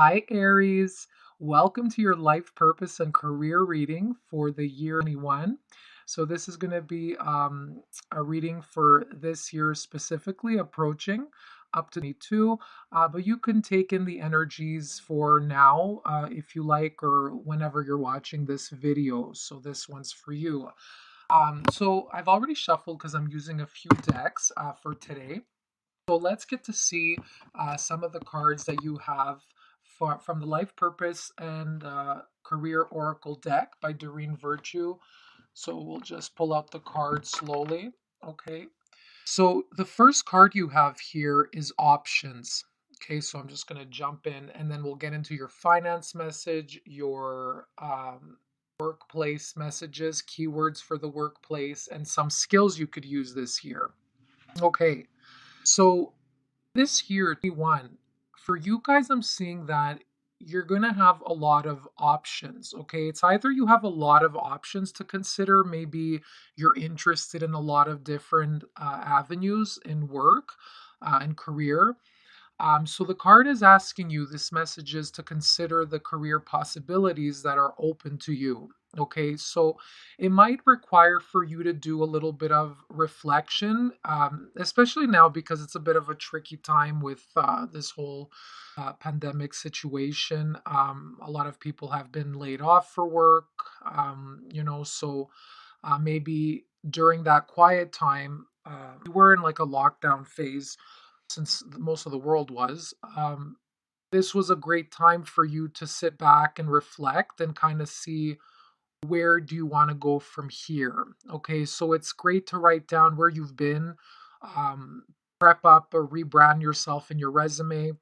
Hi, Aries. Welcome to your life purpose and career reading for the year 21. So, this is going to be a reading for this year specifically, approaching up to 22. But you can take in the energies for now if you like, or whenever you're watching this video. So, this one's for you. So, I've already shuffled because I'm using a few decks for today. So let's get to see some of the cards that you have from the Life Purpose and Career Oracle deck by Doreen Virtue. So we'll just pull out the cards slowly. Okay. So the first card you have here is options. Okay, so I'm just going to jump in and then we'll get into your finance message, your workplace messages, keywords for the workplace, and some skills you could use this year. Okay, so this year, 21, for you guys, I'm seeing that you're going to have a lot of options. Okay. It's either you have a lot of options to consider, maybe you're interested in a lot of different avenues in work and career. So the card is asking you, this message is to consider the career possibilities that are open to you. Okay, so it might require for you to do a little bit of reflection, especially now because it's a bit of a tricky time with this whole pandemic situation. A lot of people have been laid off for work, so maybe during that quiet time, we were in like a lockdown phase since most of the world was. This was a great time for you to sit back and reflect and kind of see where do you want to go from here. Okay, so it's great to write down where you've been, um, prep up or rebrand yourself in your resume,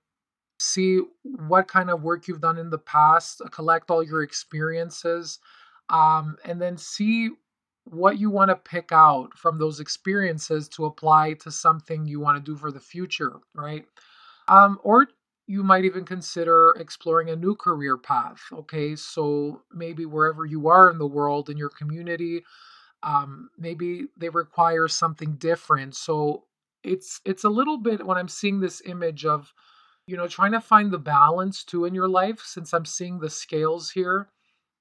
see what kind of work you've done in the past, collect all your experiences, and then see what you want to pick out from those experiences to apply to something you want to do for the future, right? Or you might even consider exploring a new career path. Okay, so maybe wherever you are in the world, in your community, maybe they require something different. So it's a little bit when I'm seeing this image of trying to find the balance too in your life, since I'm seeing the scales here.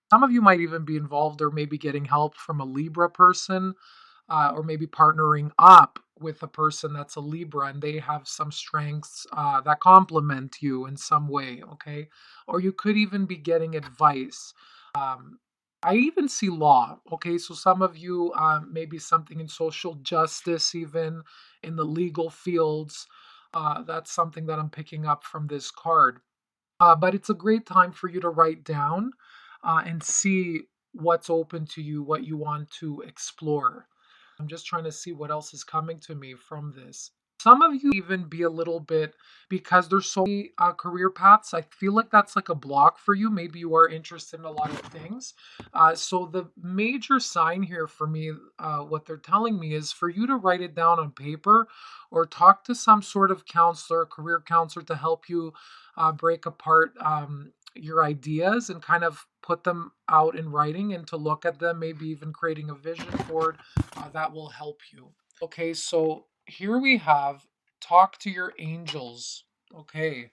Some of you might even be involved or maybe getting help from a Libra person, or maybe partnering up with a person that's a Libra and they have some strengths that complement you in some way, okay? Or you could even be getting advice. Um, I even see law, okay? So some of you, maybe something in social justice, even in the legal fields. That's something that I'm picking up from this card. But it's a great time for you to write down and see what's open to you, what you want to explore. I'm just trying to see what else is coming to me from this. Some of you even be a little bit, because there's so many career paths. I feel like that's like a block for you. Maybe you are interested in a lot of things. So the major sign here for me, what they're telling me is for you to write it down on paper or talk to some sort of counselor, career counselor to help you break apart your ideas and kind of put them out in writing and to look at them, maybe even creating a vision board that will help you. Okay, so here we have talk to your angels. Okay,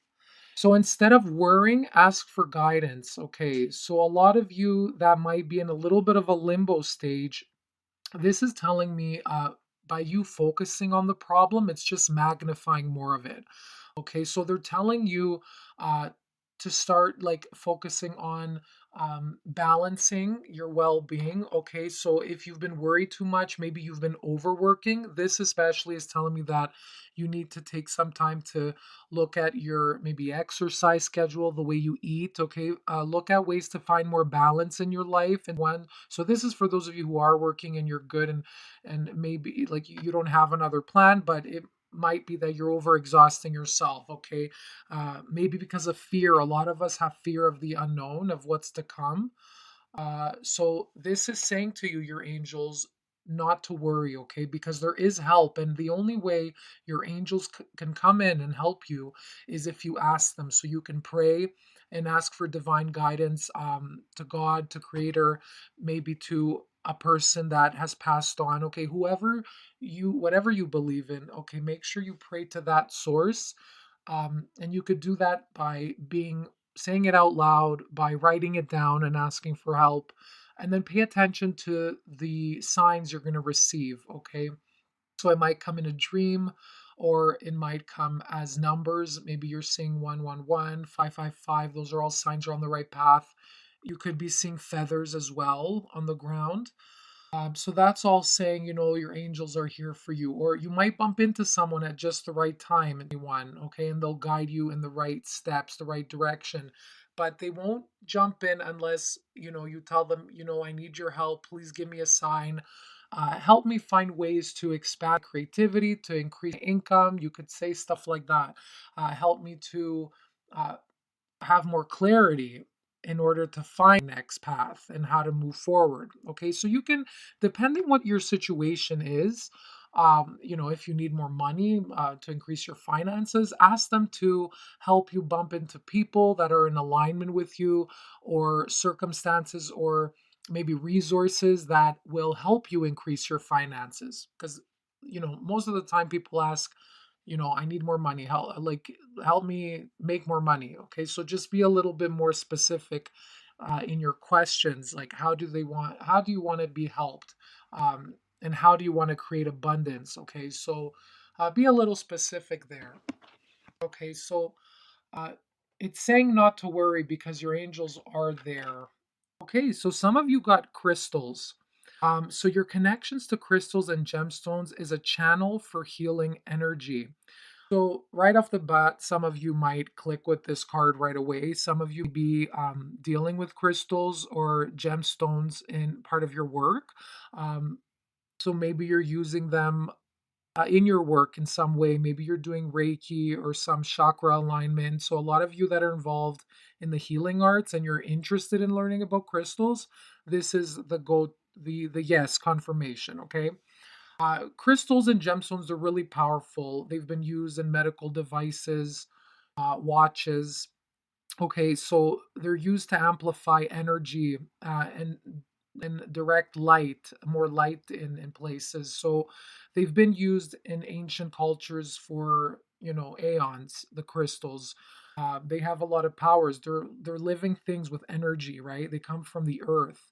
so instead of worrying, ask for guidance. Okay, so a lot of you that might be in a little bit of a limbo stage, this is telling me by you focusing on the problem, it's just magnifying more of it. Okay, so they're telling you uh, to start like focusing on balancing your well-being. Okay, so if you've been worried too much, maybe you've been overworking. This especially is telling me that you need to take some time to look at your maybe exercise schedule, the way you eat. Okay, look at ways to find more balance in your life. And one, so this is for those of you who are working and you're good and maybe like you don't have another plan, but it might be that you're overexhausting yourself. Okay, maybe because of fear. A lot of us have fear of the unknown, of what's to come. So this is saying to you, your angels, not to worry, okay? Because there is help, and the only way your angels can come in and help you is if you ask them. So you can pray and ask for divine guidance to God, to Creator, maybe to a person that has passed on. Okay, whatever you believe in. Okay, make sure you pray to that source, and you could do that by being saying it out loud, by writing it down and asking for help. And then pay attention to the signs you're going to receive, okay? So it might come in a dream, or it might come as numbers. Maybe you're seeing 111, 555. Those are all signs you're on the right path. You could be seeing feathers as well on the ground. So that's all saying, your angels are here for you. Or you might bump into someone at just the right time, anyone, okay, and they'll guide you in the right steps, the right direction. But they won't jump in unless, you tell them, I need your help. Please give me a sign. Help me find ways to expand creativity, to increase income. You could say stuff like that. Help me to uh, have more clarity in order to find next path and how to move forward. Okay, so you can, depending what your situation is, if you need more money to increase your finances, ask them to help you bump into people that are in alignment with you, or circumstances, or maybe resources that will help you increase your finances. Because most of the time people ask, I need more money, help me make more money. Okay, so just be a little bit more specific in your questions, like how do you want to be helped, and how do you want to create abundance. Okay, so be a little specific there. Okay, so uh, it's saying not to worry because your angels are there. Okay, so some of you got crystals. So your connections to crystals and gemstones is a channel for healing energy. So right off the bat, some of you might click with this card right away. Some of you be dealing with crystals or gemstones in part of your work. Um, so maybe you're using them in your work in some way. Maybe you're doing Reiki or some chakra alignment. So a lot of you that are involved in the healing arts and you're interested in learning about crystals, this is the yes confirmation. Okay. Crystals and gemstones are really powerful. They've been used in medical devices, watches. Okay, so they're used to amplify energy and direct light, more light in places. So they've been used in ancient cultures for aeons. The crystals, they have a lot of powers. They're living things with energy, right? They come from the earth.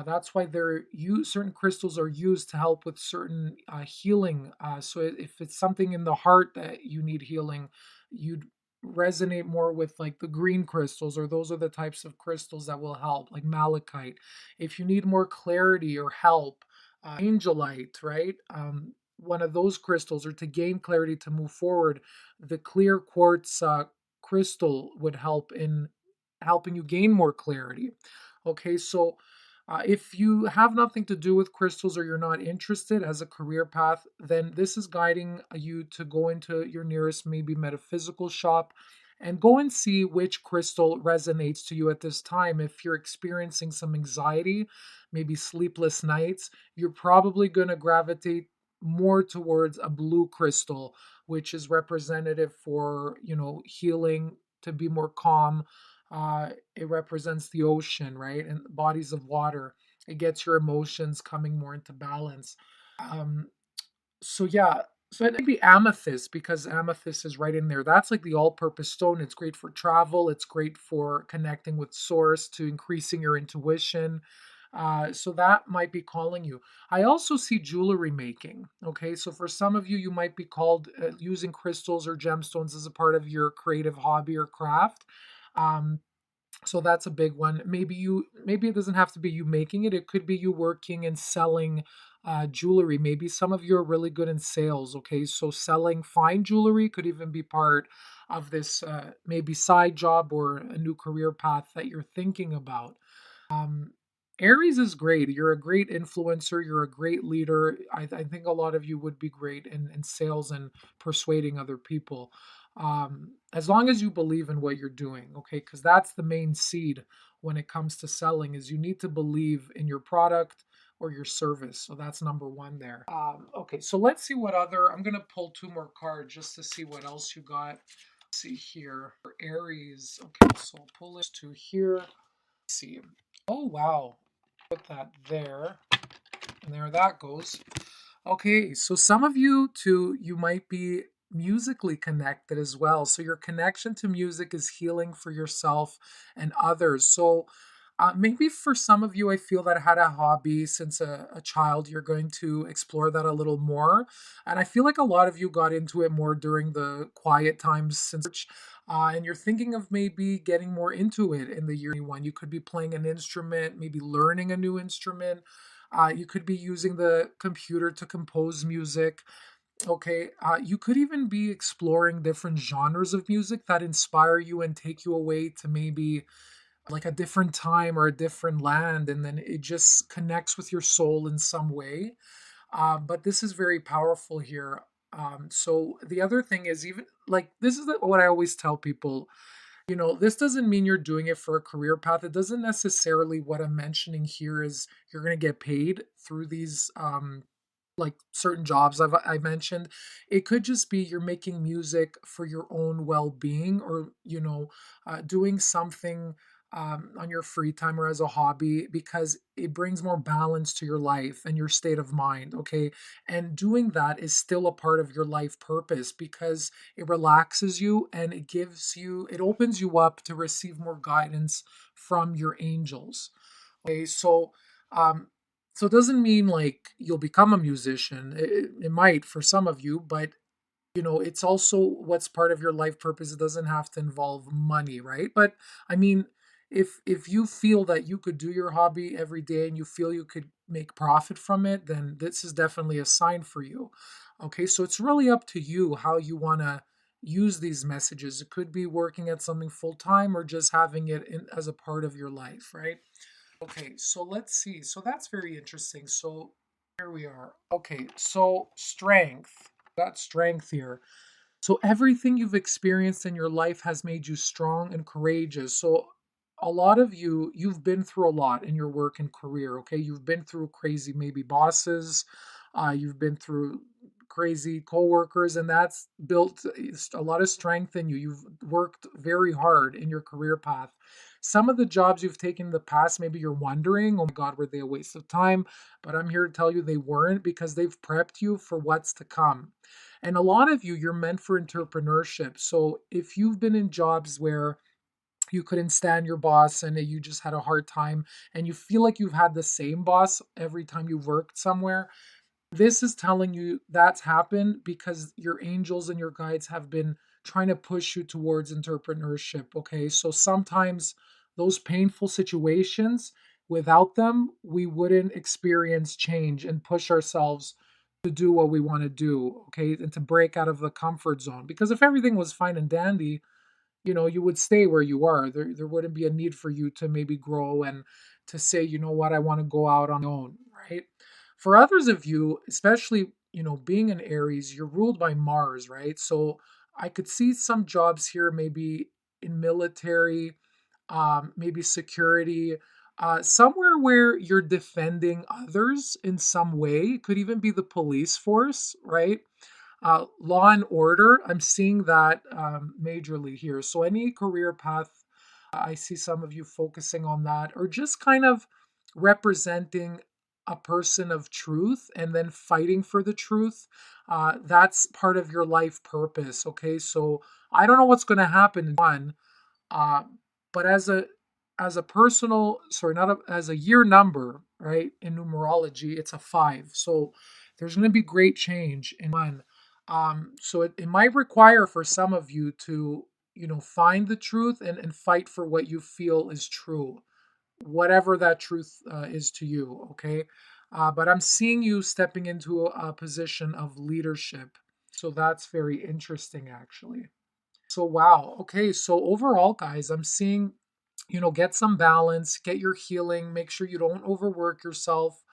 That's why they're used. Certain crystals are used to help with certain healing. So if it's something in the heart that you need healing, you'd resonate more with like the green crystals, or those are the types of crystals that will help, like malachite. If you need more clarity or help, angelite, right? One of those crystals, or to gain clarity to move forward, the clear quartz crystal would help in helping you gain more clarity. Okay, so if you have nothing to do with crystals, or you're not interested as a career path, then this is guiding you to go into your nearest, maybe metaphysical shop, and go and see which crystal resonates to you at this time. If you're experiencing some anxiety, maybe sleepless nights, you're probably going to gravitate more towards a blue crystal, which is representative for, healing, to be more calm. It represents the ocean, right? And bodies of water. It gets your emotions coming more into balance. Um, so yeah, so it might be amethyst, because amethyst is right in there. That's like the all-purpose stone. It's great for travel. It's great for connecting with source, to increasing your intuition. So that might be calling you. I also see jewelry making. Okay, so for some of you, you might be called using crystals or gemstones as a part of your creative hobby or craft. Um, so that's a big one. Maybe it doesn't have to be you making it. It could be you working and selling jewelry. Maybe some of you are really good in sales. Okay, so selling fine jewelry could even be part of this maybe side job or a new career path that you're thinking about. um, Aries is great. You're a great influencer. You're a great leader. I think a lot of you would be great in sales and persuading other people, as long as you believe in what you're doing. Okay, because that's the main seed when it comes to selling, is you need to believe in your product or your service. So that's number one there. Okay, so let's see what other. I'm gonna pull two more cards just to see what else you got. Let's see here for Aries. Okay, so I'll pull this two here. Let's see. Oh wow, put that there, and there that goes. Okay, so some of you too, you might be musically connected as well. So your connection to music is healing for yourself and others. So maybe for some of you, I feel that had a hobby since a child, you're going to explore that a little more. And I feel like a lot of you got into it more during the quiet times since church. And you're thinking of maybe getting more into it in the year 21. You could be playing an instrument, maybe learning a new instrument. You could be using the computer to compose music. Okay, you could even be exploring different genres of music that inspire you and take you away to maybe like a different time or a different land, and then it just connects with your soul in some way. But this is very powerful here. So the other thing is, even like this is what I always tell people. This doesn't mean you're doing it for a career path. It doesn't necessarily, what I'm mentioning here is you're going to get paid through these like certain jobs I mentioned. It could just be you're making music for your own well-being, or doing something on your free time or as a hobby, because it brings more balance to your life and your state of mind. Okay, and doing that is still a part of your life purpose because it relaxes you and it opens you up to receive more guidance from your angels. Okay, um, so it doesn't mean like you'll become a musician. It might for some of you, but it's also what's part of your life purpose. It doesn't have to involve money, right? But I mean, if you feel that you could do your hobby every day and you feel you could make profit from it, then this is definitely a sign for you. Okay, so it's really up to you how you want to use these messages. It could be working at something full time or just having it as a part of your life, right? Okay, so let's see. So that's very interesting. So here we are. Okay, so strength. Got strength here. So everything you've experienced in your life has made you strong and courageous. So a lot of you've been through a lot in your work and career. Okay, you've been through crazy maybe bosses, you've been through crazy coworkers, and that's built a lot of strength in you. You've worked very hard in your career path. Some of the jobs you've taken in the past, maybe you're wondering, oh my God, were they a waste of time? But I'm here to tell you they weren't, because they've prepped you for what's to come. And a lot of you're meant for entrepreneurship. So if you've been in jobs where you couldn't stand your boss and you just had a hard time, and you feel like you've had the same boss every time you've worked somewhere, this is telling you that's happened because your angels and your guides have been trying to push you towards entrepreneurship. Okay, so sometimes those painful situations, without them, we wouldn't experience change and push ourselves to do what we want to do. Okay, and to break out of the comfort zone, because if everything was fine and dandy, you would stay where you are. There wouldn't be a need for you to maybe grow and to say, you know what, I want to go out on my own, right? For others of you, especially, being an Aries, you're ruled by Mars, right? So I could see some jobs here, maybe in military, maybe security, somewhere where you're defending others in some way. It could even be the police force, right? Law and order, I'm seeing that majorly here. So any career path, I see some of you focusing on that, or just kind of representing a person of truth and then fighting for the truth. That's part of your life purpose. Okay, so I don't know what's going to happen in one, uh, but as a personal, sorry, not a, as a year number, right? In numerology, it's a 5. So there's going to be great change in one. So it might require for some of you to, find the truth and fight for what you feel is true, whatever that truth is to you. Okay. But I'm seeing you stepping into a position of leadership. So that's very interesting, actually. So, wow. Okay. So, overall, guys, I'm seeing, get some balance, get your healing, make sure you don't overwork yourself.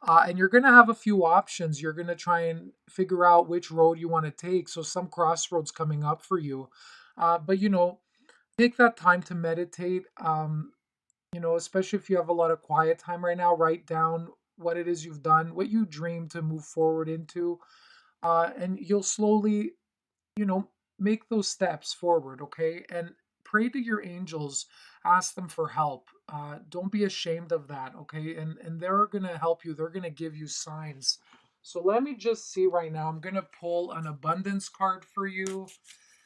And you're going to have a few options. You're going to try and figure out which road you want to take. So, some crossroads coming up for you. But, take that time to meditate. Especially if you have a lot of quiet time right now, write down what it is you've done, what you dream to move forward into. And you'll slowly, you know, make those steps forward, okay? And pray to your angels, ask them for help. Don't be ashamed of that, okay? And they're gonna help you. They're gonna give you signs So let me just see right now. I'm going to pull an abundance card for you.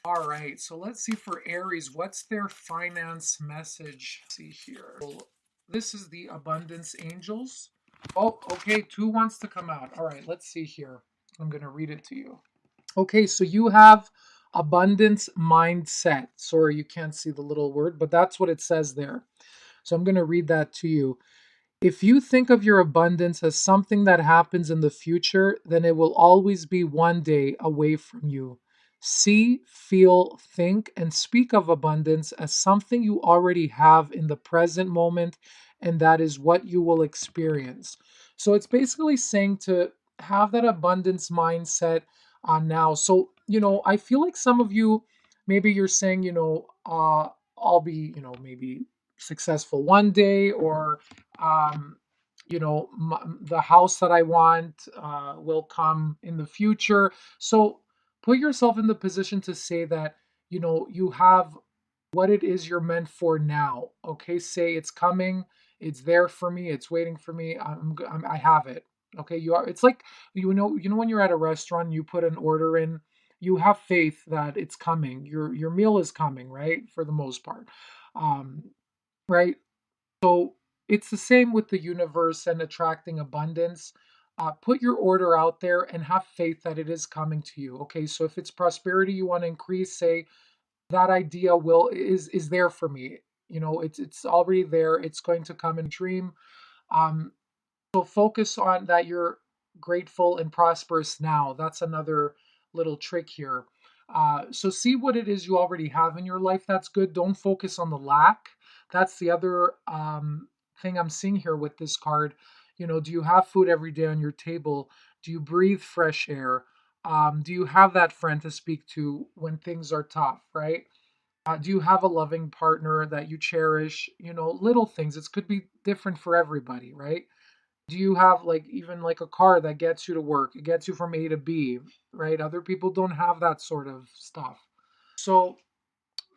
All right, so let's see for Aries, what's their finance message? Let's see here. Well, this is the abundance angels. Oh, okay, two wants to come out. All right, let's see here. I'm going to read it to you. Okay, so you have abundance mindset. Sorry, you can't see the little word, but that's what it says there. So I'm going to read that to you. If you think of your abundance as something that happens in the future, then it will always be one day away from you. See, feel, think, and speak of abundance as something you already have in the present moment, and that is what you will experience. So it's basically saying to have that abundance mindset on now. So, I feel like some of you, maybe you're saying, I'll be, maybe successful one day, or um, the house that I want will come in the future. So put yourself in the position to say that, you have what it is you're meant for now. Okay, say it's coming, it's there for me, it's waiting for me. I have it. Okay, you are. It's like when you're at a restaurant, you put an order in. You have faith that it's coming. Your meal is coming, right? For the most part, um, right? So it's the same with the universe and attracting abundance. Put your order out there and have faith that it is coming to you. Okay, so if it's prosperity you want to increase, say that idea is there for me. It's already there. It's going to come in a dream. Um, so focus on that you're grateful and prosperous now. That's another little trick here. So see what it is you already have in your life. That's good. Don't focus on the lack. That's the other thing I'm seeing here with this card. Do you have food every day on your table? Do you breathe fresh air? Do you have that friend to speak to when things are tough, right? Do you have a loving partner that you cherish? Little things. It could be different for everybody, right? Do you have like even like a car that gets you to work? It gets you from A to B, right? Other people don't have that sort of stuff. So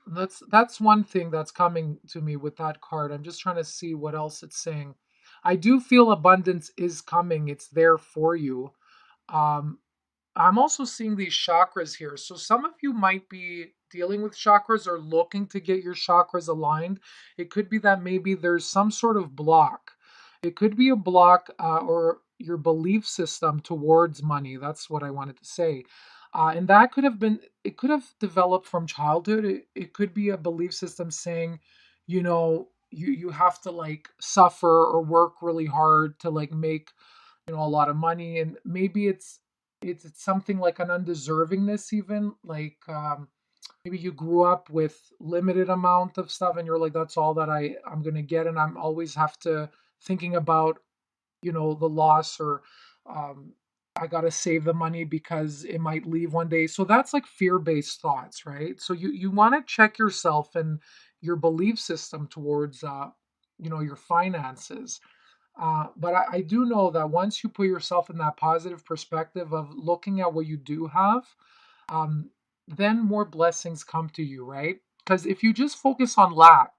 that's one thing that's coming to me with that card. I'm just trying to see what else it's saying. I do feel abundance is coming. It's there for you. Um, I'm also seeing these chakras here. So some of you might be dealing with chakras or looking to get your chakras aligned. It could be that maybe there's some sort of block. It could be a block or your belief system towards money. That's what I wanted to say. And that it could have developed from childhood. It could be a belief system saying, you have to like suffer or work really hard to like make a lot of money, and maybe it's something like an undeservingness, even like maybe you grew up with limited amount of stuff and you're like, that's all that I'm gonna get, and I'm always have to thinking about the loss, or um I gotta save the money because it might leave one day. So that's like fear-based thoughts, right? So you want to check yourself and your belief system towards your finances. But I do know that once you put yourself in that positive perspective of looking at what you do have, um, then more blessings come to you, right? Because if you just focus on lack,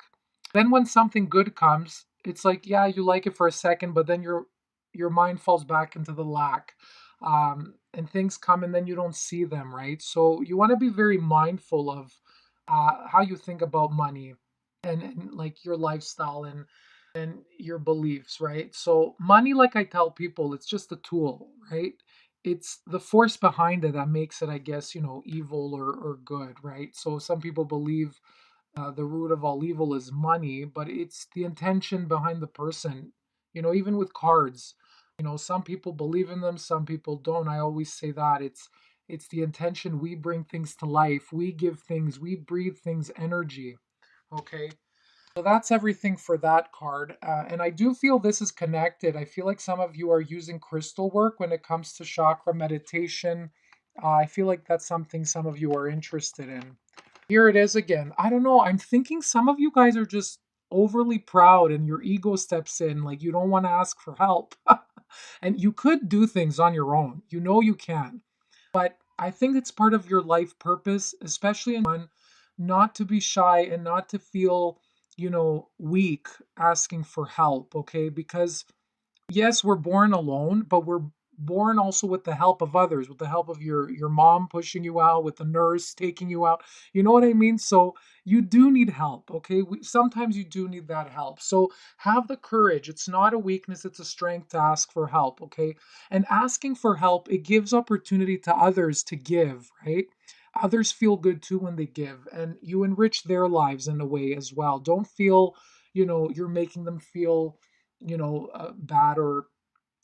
then when something good comes, it's like, yeah, you like it for a second, but then your mind falls back into the lack. And things come and then you don't see them, right? So you want to be very mindful of how you think about money, and like your lifestyle and your beliefs, right? So money, like I tell people, it's just a tool, right? It's the force behind it that makes it, I guess, evil or good, right? So some people believe the root of all evil is money, but it's the intention behind the person. Even with cards, some people believe in them, some people don't. I always say that it's the intention. We bring things to life, we give things, we breathe things energy. Okay, so that's everything for that card. And I do feel this is connected. I feel like some of you are using crystal work when it comes to chakra meditation. I feel like that's something some of you are interested in. Here it is again. I don't know. I'm thinking some of you guys are just overly proud and your ego steps in. Like you don't want to ask for help. And you could do things on your own. You can. But I think it's part of your life purpose, especially in one, not to be shy and not to feel, weak asking for help, okay? Because yes, we're born alone, but we're born also with the help of others, with the help of your mom pushing you out, with the nurse taking you out. You know what I mean? So you do need help, okay? Sometimes you do need that help. So have the courage. It's not a weakness, it's a strength to ask for help, okay? And asking for help, it gives opportunity to others to give, right? Others feel good too when they give, and you enrich their lives in a way as well. Don't feel, you're making them feel, bad, or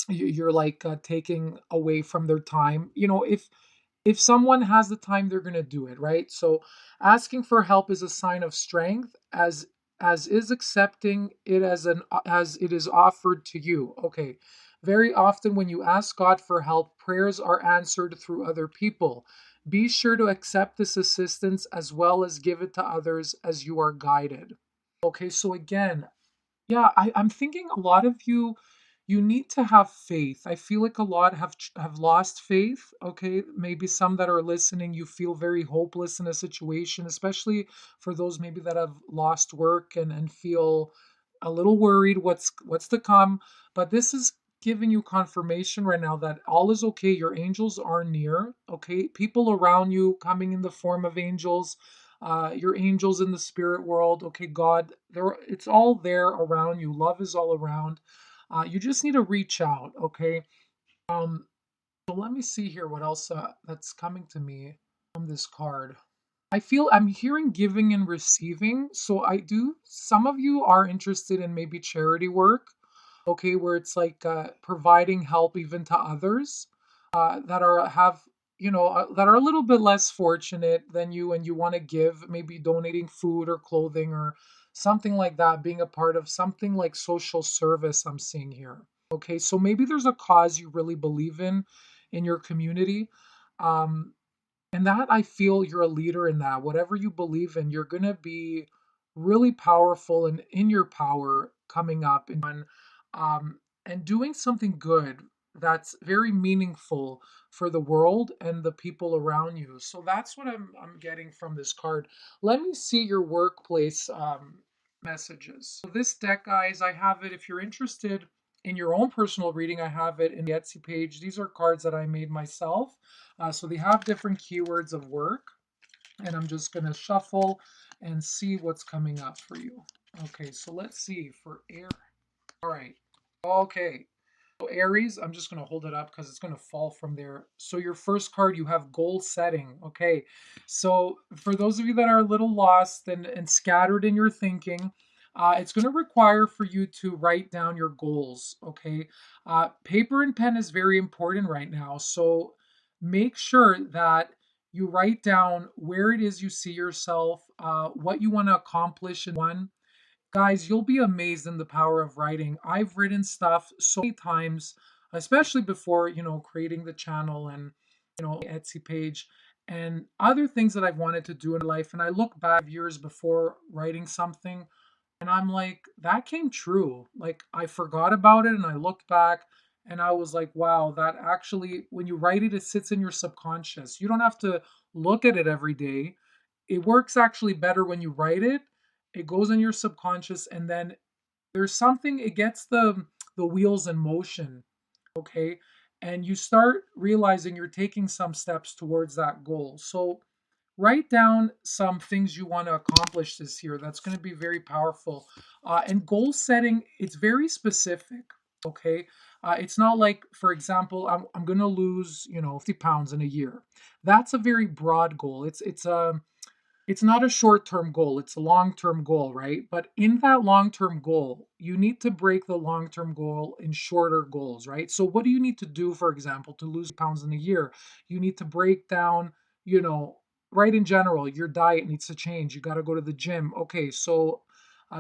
you're like taking away from their time. If someone has the time, they're going to do it, right? So asking for help is a sign of strength, as is accepting it as it is offered to you. Okay. Very often when you ask God for help, prayers are answered through other people. Be sure to accept this assistance as well as give it to others as you are guided. Okay, so again, yeah, I'm thinking a lot of you need to have faith. I feel like a lot have lost faith. Okay, maybe some that are listening, you feel very hopeless in a situation, especially for those maybe that have lost work and feel a little worried what's to come. But this is giving you confirmation right now that all is okay. Your angels are near. Okay, people around you coming in the form of angels, your angels in the spirit world. Okay, God, there, it's all there around you. Love is all around. You just need to reach out. Okay. So let me see here what else that's coming to me from this card. I feel I'm hearing giving and receiving. So I do, some of you are interested in maybe charity work, okay, where it's like providing help even to others that are have that are a little bit less fortunate than you, and you want to give, maybe donating food or clothing or something like that, being a part of something like social service I'm seeing here. Okay, so maybe there's a cause you really believe in your community. Um, and that, I feel you're a leader in that. Whatever you believe in, you're going to be really powerful and in your power coming up and doing something good that's very meaningful for the world and the people around you. So that's what I'm getting from this card. Let me see your workplace messages. So this deck, guys, I have it. If you're interested in your own personal reading, I have it in the Etsy page. These are cards that I made myself. So they have different keywords of work, and I'm just going to shuffle and see what's coming up for you. Okay, so let's see for air. All right. Okay. So Aries, I'm just going to hold it up because it's going to fall from there. So your first card, you have goal setting. Okay. So for those of you that are a little lost and scattered in your thinking, it's going to require for you to write down your goals. Okay. Paper and pen is very important right now. So make sure that you write down where it is you see yourself, what you want to accomplish in one. Guys, you'll be amazed in the power of writing. I've written stuff so many times, especially before, creating the channel and, Etsy page and other things that I've wanted to do in life. And I look back years before writing something and I'm like, that came true. Like, I forgot about it and I looked back and I was like, wow, that actually, when you write it, it sits in your subconscious. You don't have to look at it every day. It works actually better when you write it. It goes in your subconscious, and then there's something, it gets the wheels in motion, okay? And you start realizing you're taking some steps towards that goal. So write down some things you want to accomplish this year. That's going to be very powerful. And goal setting, it's very specific, okay? It's not like, for example, I'm going to lose, 50 pounds in a year. That's a very broad goal. It's not a short-term goal, it's a long-term goal, right? But in that long-term goal, you need to break the long-term goal in shorter goals, right? So what do you need to do, for example, to lose pounds in a year? You need to break down, you know, right, in general, your diet needs to change. You got to go to the gym. Okay, so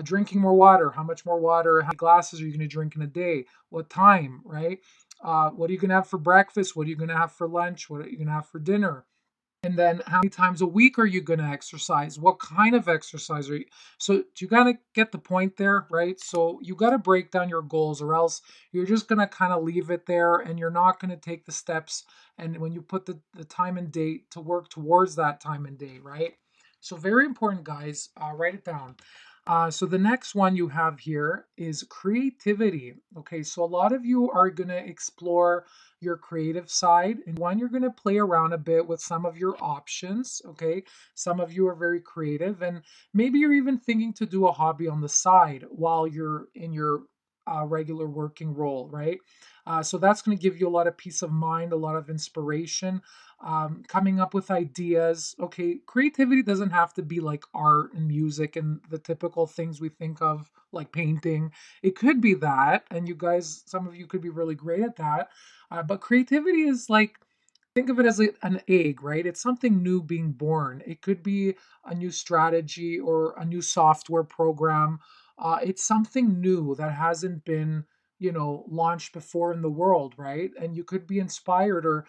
drinking more water. How much more water? How many glasses are you going to drink in a day? What time, right? What are you going to have for breakfast? What are you going to have for lunch? What are you going to have for dinner? And then how many times a week are you going to exercise? What kind of exercise are you? So you got to get the point there, right? So you got to break down your goals, or else you're just going to kind of leave it there and you're not going to take the steps. And when you put the time and date to work towards that time and date, right? So very important, guys. Write it down. So the next one you have here is creativity. Okay, so a lot of you are going to explore your creative side, and one, you're going to play around a bit with some of your options. Okay, some of you are very creative, and maybe you're even thinking to do a hobby on the side while you're in your regular working role, right? So that's going to give you a lot of peace of mind, a lot of inspiration, coming up with ideas. Okay, creativity doesn't have to be like art and music and the typical things we think of, like painting. It could be that, and you guys, some of you could be really great at that. But creativity is like, think of it as an egg, right? It's something new being born. It could be a new strategy or a new software program. It's something new that hasn't been, launched before in the world, right? And you could be inspired or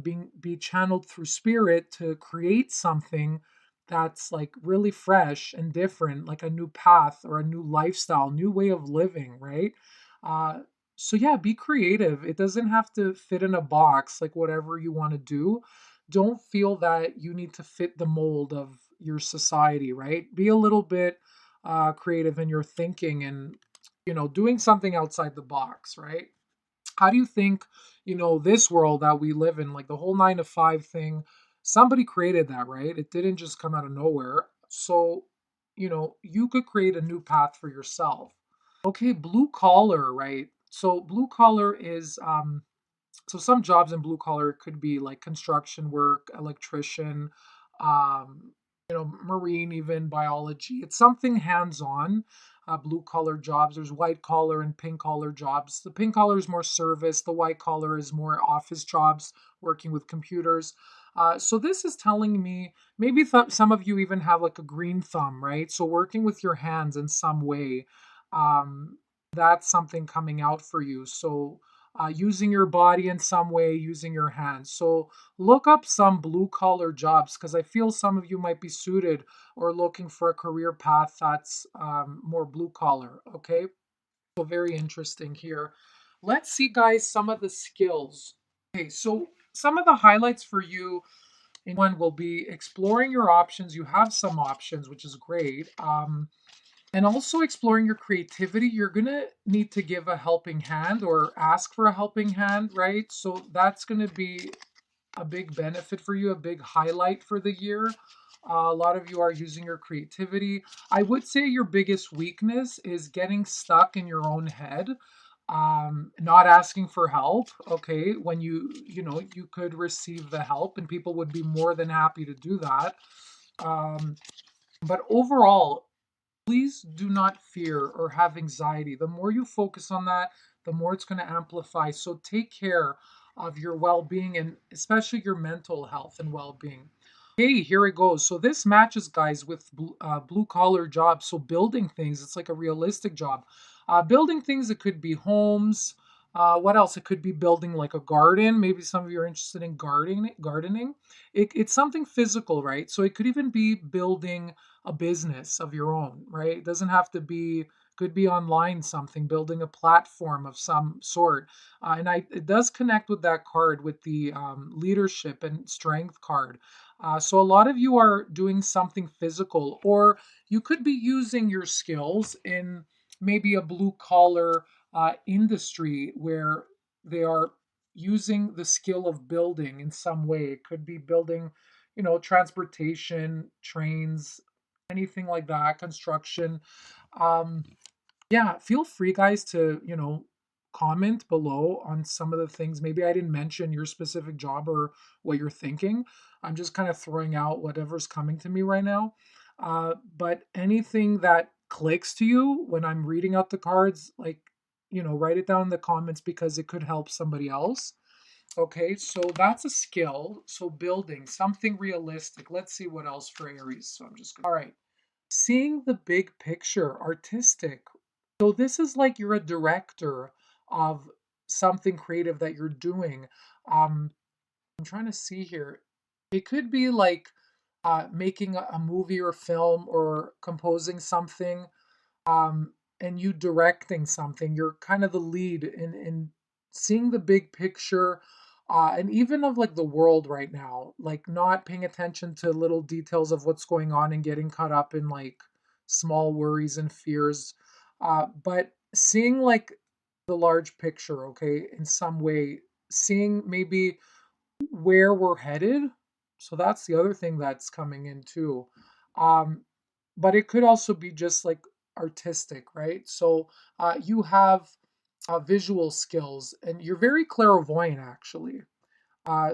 be channeled through spirit to create something that's like really fresh and different, like a new path or a new lifestyle, new way of living, right? Uh, so yeah, be creative. It doesn't have to fit in a box, like whatever you want to do. Don't feel that you need to fit the mold of your society, right? Be a little bit creative in your thinking and doing something outside the box, right? How do you think, this world that we live in, like the whole 9 to 5 thing, somebody created that, right? It didn't just come out of nowhere. So, you could create a new path for yourself. Okay, blue collar, right? So blue collar is so some jobs in blue collar could be like construction work, electrician, marine, even biology. It's something hands-on. Blue collar jobs. There's white collar and pink collar jobs. The pink collar is more service. The white collar is more office jobs, working with computers. So this is telling me maybe some of you even have like a green thumb, right? So working with your hands in some way. Um, that's something coming out for you. So using your body in some way, using your hands. So look up some blue collar jobs because I feel some of you might be suited or looking for a career path that's more blue collar. Okay, so very interesting here. Let's see, guys, some of the skills. Okay, so some of the highlights for you in one will be exploring your options. You have some options, which is great. And also exploring your creativity, you're going to need to give a helping hand or ask for a helping hand, right? So that's going to be a big benefit for you, a big highlight for the year. A lot of you are using your creativity. I would say your biggest weakness is getting stuck in your own head, not asking for help. Okay, when you could receive the help, and people would be more than happy to do that. Um, but overall, please do not fear or have anxiety. The more you focus on that, the more it's going to amplify. So take care of your well being and especially your mental health and well being. Okay, here it goes. So this matches, guys, with blue collar jobs. So building things, it's like a realistic job. Building things, it could be homes. What else? It could be building like a garden. Maybe some of you are interested in gardening. It's something physical, right? So it could even be building a business of your own, right? It doesn't have to be, could be online something, building a platform of some sort. It does connect with that card with the leadership and strength card. So a lot of you are doing something physical, or you could be using your skills in maybe a blue collar industry where they are using the skill of building in some way. It could be building, transportation, trains, anything like that, construction. Um, yeah, feel free, guys, to, comment below on some of the things. Maybe I didn't mention your specific job or what you're thinking. I'm just kind of throwing out whatever's coming to me right now. But anything that clicks to you when I'm reading out the cards, like, write it down in the comments because it could help somebody else. Okay, so that's a skill. So building something realistic. Let's see what else for Aries. So I'm just gonna, all right. Seeing the big picture, artistic. So this is like you're a director of something creative that you're doing. I'm trying to see here. It could be like making a movie or film or composing something, um, and you directing something. You're kind of the lead in seeing the big picture, and even of like the world right now, like not paying attention to little details of what's going on and getting caught up in like small worries and fears. But seeing like the large picture, okay, in some way, seeing maybe where we're headed. So that's the other thing that's coming in too. Um, but it could also be just like artistic, right? So you have visual skills and you're very clairvoyant actually.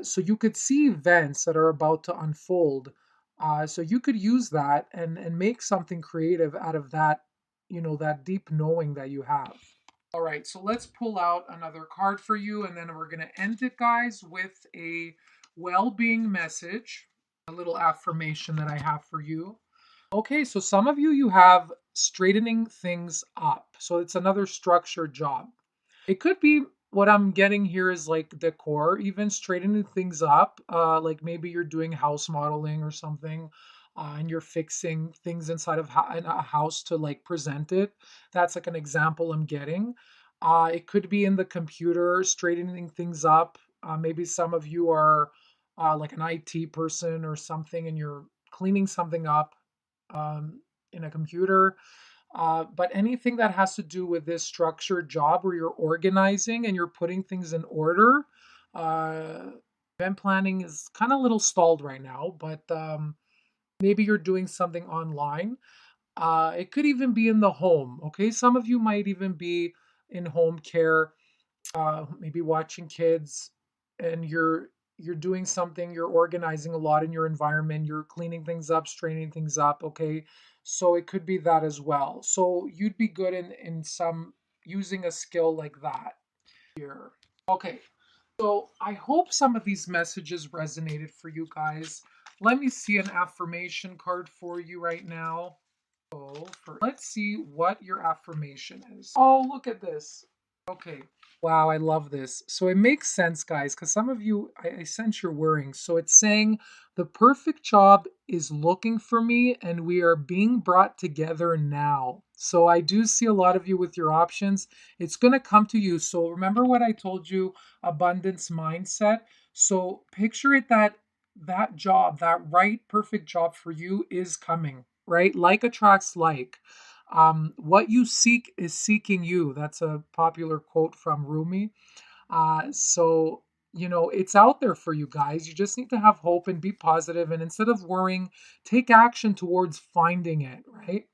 So you could see events that are about to unfold. So you could use that and make something creative out of that, that deep knowing that you have. All right, so let's pull out another card for you, and then we're going to end it, guys, with a well being message, a little affirmation that I have for you. Okay, so some of you, you have straightening things up. So it's another structured job. It could be what I'm getting here is like decor, even straightening things up. Like maybe you're doing house modeling or something, and you're fixing things inside of in a house to like present it. That's like an example I'm getting. It could be in the computer, straightening things up. Maybe some of you are like an IT person or something, and you're cleaning something up um, in a computer. But anything that has to do with this structured job where you're organizing and you're putting things in order, uh, event planning is kind of a little stalled right now, but maybe you're doing something online. It could even be in the home. Okay, some of you might even be in home care, maybe watching kids, and you're doing something. You're organizing a lot in your environment. You're cleaning things up, straightening things up. Okay, so it could be that as well. So you'd be good in some using a skill like that here. Okay, so I hope some of these messages resonated for you guys. Let me see an affirmation card for you right now. Let's see what your affirmation is. Oh, look at this. Okay. Wow, I love this. So it makes sense, guys, because some of you, I sense you're worrying. So it's saying the perfect job is looking for me and we are being brought together now. So I do see a lot of you with your options. It's going to come to you. So remember what I told you, abundance mindset. So picture it that that job, that right perfect job for you is coming, right? Like attracts like. What you seek is seeking you. That's a popular quote from Rumi. So, it's out there for you guys. You just need to have hope and be positive. And instead of worrying, take action towards finding it, right?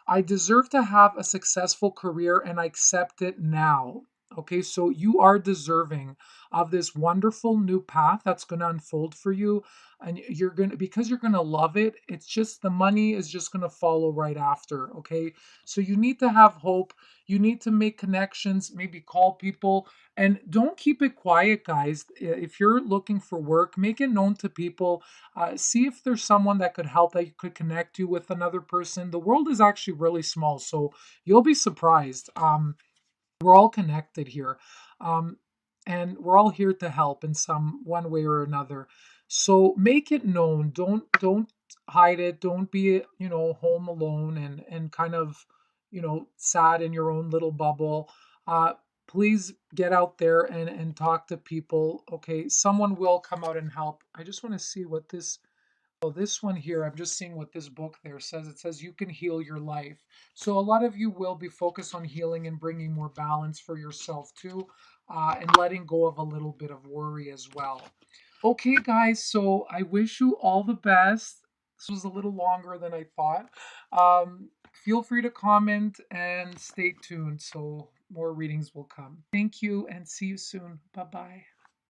I deserve to have a successful career and I accept it now. Okay, so you are deserving of this wonderful new path that's going to unfold for you. And you're going to, because you're going to love it, it's just the money is just going to follow right after. Okay, so you need to have hope. You need to make connections, maybe call people, and don't keep it quiet, guys. If you're looking for work, make it known to people. See if there's someone that could help, that could connect you with another person. The world is actually really small, so you'll be surprised. We're all connected here, um, and we're all here to help in some one way or another. So make it known. Don't hide it. Don't be home alone and kind of sad in your own little bubble. Uh, Please get out there and talk to people. Okay, someone will come out and help. I just want to see what this. Oh, this one here, I'm just seeing what this book there says. It says you can heal your life. So a lot of you will be focused on healing and bringing more balance for yourself too, and letting go of a little bit of worry as well. Okay, guys, so I wish you all the best. This was a little longer than I thought. Feel free to comment and stay tuned so more readings will come. Thank you and see you soon. Bye bye.